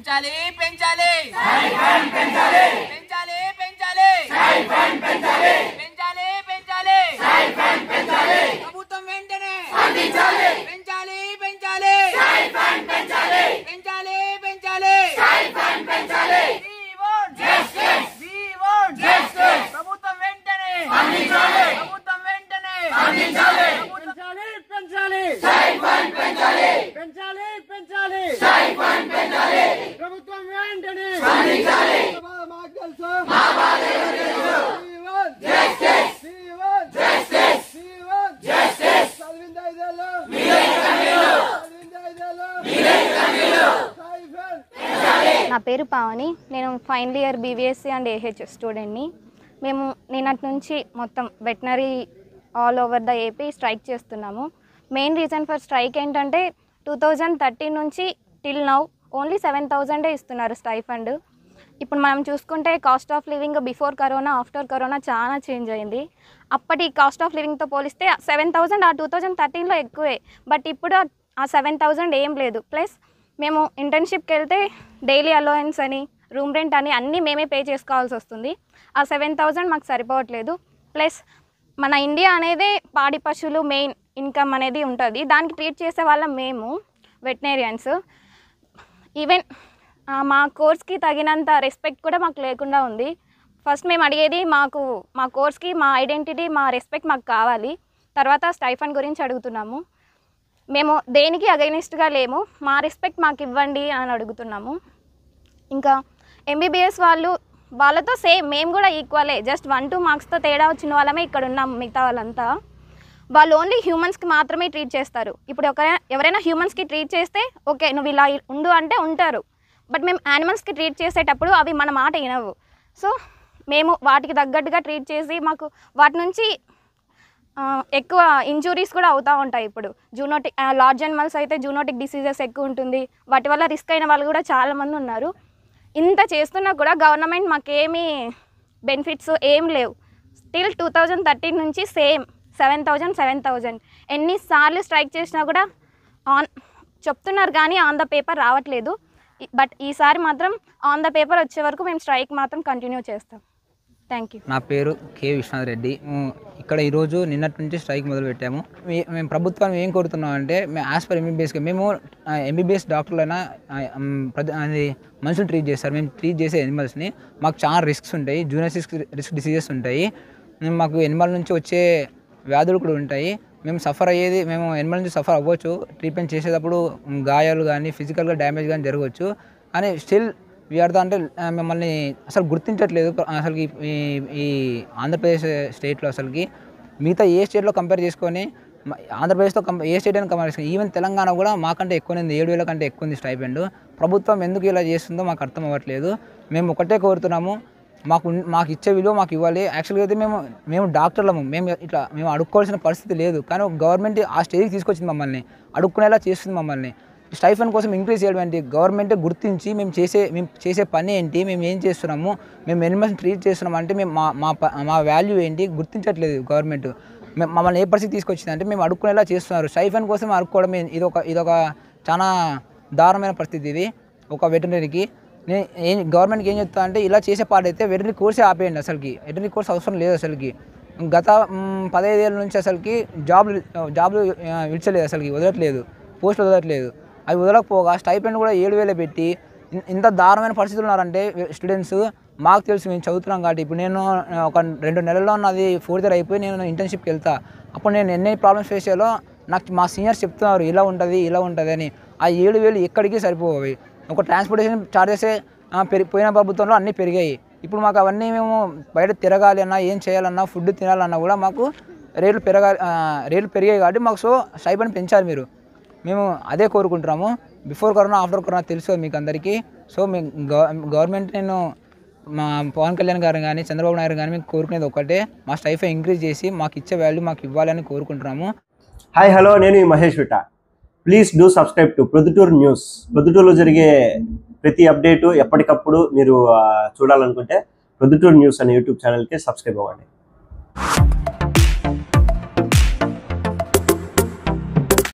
పెంచాలి పెంచాలి స్టైఫండ్ పెంచాలి పెంచాలి పెంచాలి స్టైఫండ్ పెంచాలి పెంచాలి పెంచాలి స్టైఫండ్ పెంచాలి ప్రభుత్వం వెంటనే అందించాలి పెంచాలి పెంచాలి స్టైఫండ్ పెంచాలి పెంచాలి పెంచాలి స్టైఫండ్ పెంచాలి we want justice ప్రభుత్వం వెంటనే అందించాలి ప్రభుత్వం వెంటనే అందించాలి పెంచాలి పెంచాలి స్టైఫండ్ పెంచాలి పెంచాలి పెంచాలి స్టైఫండ్ పెంచాలి ప్రభుత్వం వెంటనే అందించాలి మాకు తెలుసు మా బాధ తెలుసు we want justice we want justice చదివింది ఐదేళ్ళు మీరే కన్నీళ్ళు చదివింది ఐదేళ్ళు మీరే కన్నీళ్ళు స్టైఫండ్ పెంచాలి. నా పేరు పావని, నేను final year BVSc and AH స్టూడెంట్ని. మేము నిన్నటి నుంచి మొత్తం veterinary all over the AP strike చేస్తున్నాము. మెయిన్ రీజన్ ఫర్ స్ట్రైక్ ఏంటంటే 2013 నుంచి టిల్ నౌ ఓన్లీ 7,000 ఇస్తున్నారు స్టైఫండ్. ఇప్పుడు మనం చూసుకుంటే cost of living before corona after corona చాలా చేంజ్ అయింది. అప్పటి కాస్ట్ ఆఫ్ లివింగ్తో పోలిస్తే 7,000 ఆ 2013లో ఎక్కువే, బట్ ఇప్పుడు ఆ 7,000 ఏం లేదు. ప్లస్ మేము ఇంటర్న్షిప్కి వెళ్తే డైలీ అలవెన్స్ అని రూమ్ రెంట్ అని అన్నీ మేమే పే చేసుకోవాల్సి వస్తుంది. ఆ 7,000 మాకు సరిపోవట్లేదు. ప్లస్ మన ఇండియా అనేది పాడి పశువులు మెయిన్ ఇన్కమ్ అనేది ఉంటుంది, దానికి ట్రీట్ చేసే వాళ్ళం మేము వెటనరియన్స్. ఈవెన్ మా కోర్స్కి తగినంత రెస్పెక్ట్ కూడా మాకు లేకుండా ఉంది. ఫస్ట్ మేము అడిగేది మా కోర్స్కి మా ఐడెంటిటీ మా రెస్పెక్ట్ మాకు కావాలి, తర్వాత స్టైఫండ్ గురించి అడుగుతున్నాము. మేము దేనికి అగైనిస్ట్గా లేము, మా రెస్పెక్ట్ మాకు ఇవ్వండి అని అడుగుతున్నాము. ఇంకా ఎంబీబీఎస్ వాళ్ళతో సేమ్ మేము కూడా ఈక్వలే, జస్ట్ 1-2 మార్క్స్తో తేడా వచ్చిన వాళ్ళమే ఇక్కడ ఉన్నాం. మిగతా వాళ్ళంతా వాళ్ళు ఓన్లీ హ్యూమన్స్కి మాత్రమే ట్రీట్ చేస్తారు. ఇప్పుడు ఎవరైనా హ్యూమన్స్కి ట్రీట్ చేస్తే ఓకే నువ్వు ఇలా ఉండు అంటే ఉంటారు, బట్ మేము యానిమల్స్కి ట్రీట్ చేసేటప్పుడు అవి మన మాట వినవు. సో మేము వాటికి తగ్గట్టుగా ట్రీట్ చేసి మాకు వాటి నుంచి ఎక్కువ ఇంజురీస్ కూడా అవుతూ ఉంటాయి. ఇప్పుడు లార్జ్ యానిమల్స్ అయితే జూనోటిక్ డిసీజెస్ ఎక్కువ ఉంటుంది, వాటి వల్ల రిస్క్ అయిన వాళ్ళు కూడా చాలామంది ఉన్నారు. ఇంత చేస్తున్నా కూడా గవర్నమెంట్ మాకేమీ బెనిఫిట్స్ ఏం లేవు. స్టిల్ 2013 నుంచి సేమ్ 7,000 ఎన్నిసార్లు స్ట్రైక్ చేసినా కూడా చెప్తున్నారు కానీ ఆన్ ద పేపర్ రావట్లేదు. బట్ ఈసారి మాత్రం ఆన్ ద పేపర్ వచ్చే వరకు మేము స్ట్రైక్ మాత్రం కంటిన్యూ చేస్తాం. Thank you. నా పేరు కే విశ్వనాథ్ రెడ్డి. ఇక్కడ ఈరోజు నిన్నటి నుంచి స్ట్రైక్ మొదలుపెట్టాము. మేము ప్రభుత్వాన్ని ఏం కోరుతున్నామంటే యాజ్ పర్ ఎంబీబీఎస్గా మేము ఎంబీబీఎస్ డాక్టర్లైనా అది మనుషులు ట్రీట్ చేస్తారు, మేము ట్రీట్ చేసే ఎనిమల్స్ని. మాకు చాలా రిస్క్స్ ఉంటాయి, జూనియర్ రిస్క్ డిసీజెస్ ఉంటాయి, మాకు ఎనిమల్ నుంచి వచ్చే వ్యాధులు కూడా ఉంటాయి. మేము ఎనిమల్ నుంచి సఫర్ అవ్వచ్చు, ట్రీట్మెంట్ చేసేటప్పుడు గాయాలు కానీ ఫిజికల్గా డ్యామేజ్ కానీ జరగవచ్చు. కానీ స్టిల్ వీఆర్తో అంటే మిమ్మల్ని అసలు గుర్తించట్లేదు. అసలుకి ఈ ఆంధ్రప్రదేశ్ స్టేట్లో అసలుకి మిగతా ఏ స్టేట్లో కంపేర్ చేసుకొని ఆంధ్రప్రదేశ్తో ఏ స్టేట్ అయినా కంపేర్ చేసుకొని ఈవెన్ తెలంగాణ కూడా మాకంటే ఎక్కువనే ఉంది, 7,000 కంటే ఎక్కువ ఉంది స్టైపెండ్. ప్రభుత్వం ఎందుకు ఇలా చేస్తుందో మాకు అర్థం అవ్వట్లేదు. మేము ఒకటే కోరుతున్నాము, మాకు ఇచ్చే విలువ మాకు ఇవ్వాలి. యాక్చువల్గా అయితే మేము డాక్టర్లము, మేము అడుక్కోవాల్సిన పరిస్థితి లేదు, కానీ గవర్నమెంట్ ఆ స్టేజ్కి తీసుకొచ్చింది మమ్మల్ని, అడుక్కునేలా చేస్తుంది మమ్మల్ని. స్టైఫండ్ కోసం ఇంక్రీజ్ చేయడం ఏంటి, గవర్నమెంటే గుర్తించి మేము చేసే పని ఏంటి, మేము ఏం చేస్తున్నాము, మేము ఎనిమల్స్ని ట్రీట్ చేస్తున్నాము అంటే మేము మా వాల్యూ ఏంటి గుర్తించట్లేదు గవర్నమెంట్. మమ్మల్ని ఏ పరిస్థితి తీసుకొచ్చింది అంటే మేము అడుక్కునేలా చేస్తున్నారు. స్టైఫండ్ కోసం అడుక్కోవడం ఇదొక చాలా దారుణమైన పరిస్థితి. ఇది ఒక వెటనరీకి గవర్నమెంట్కి ఏం చెప్తా అంటే ఇలా చేసే పాటైతే వెటనరీ కోర్సే ఆపేయండి. అసలుకి వెటనరీ కోర్స్ అవసరం లేదు. అసలుకి గత 15 ఏళ్ళ నుంచి అసలుకి జాబ్లు విడిచలేదు, అసలుకి వదలట్లేదు, పోస్టులు వదలట్లేదు. అవి వదలకపోగా స్టైపెండ్ కూడా 7,000 పెట్టి ఇంత దారుణమైన పరిస్థితులు ఉన్నారంటే స్టూడెంట్స్. మాకు తెలుసు, మేము చదువుతున్నాం కాబట్టి. ఇప్పుడు నేను ఒక 2 నెలల్లో నాది 4th ఇయర్ అయిపోయి నేను ఇంటర్న్షిప్కి వెళ్తా. అప్పుడు నేను ఎన్ని ప్రాబ్లమ్స్ ఫేస్ చేయాలో నాకు మా సీనియర్స్ చెప్తున్నారు, ఇలా ఉంటుంది అని. ఆ 7,000 ఎక్కడికి సరిపోయి. ఒక ట్రాన్స్పోర్టేషన్ ఛార్జెసే పోయిన ప్రభుత్వంలో అన్నీ పెరిగాయి. ఇప్పుడు మాకు అవన్నీ మేము బయట తిరగాలి అన్నా, ఏం చేయాలన్నా, ఫుడ్ తినాలన్నా కూడా మాకు రేట్లు పెరిగాయి కాబట్టి మాకు స్టైపెండ్ పెంచాలి మీరు. మేము అదే కోరుకుంటున్నాము. బిఫోర్ కరోనా ఆఫ్టర్ కరోనా తెలుసు మీకు అందరికీ. మేము గవర్నమెంట్ మా పవన్ కళ్యాణ్ గారు కానీ చంద్రబాబు నాయుడు కానీ మేము కోరుకునేది ఒకటే, మా స్టైఫండ్ ఇంక్రీజ్ చేసి మాకు ఇచ్చే వాల్యూ మాకు ఇవ్వాలని కోరుకుంటున్నాము. హాయ్ హలో, నేను మహేష్ విట. Please do subscribe to Proddatur news. ప్రొద్దుటూరులో జరిగే ప్రతి అప్డేటు ఎప్పటికప్పుడు మీరు చూడాలనుకుంటే ప్రొద్దుటూరు న్యూస్ అనే యూట్యూబ్ ఛానల్కి సబ్స్క్రైబ్ అవ్వండి.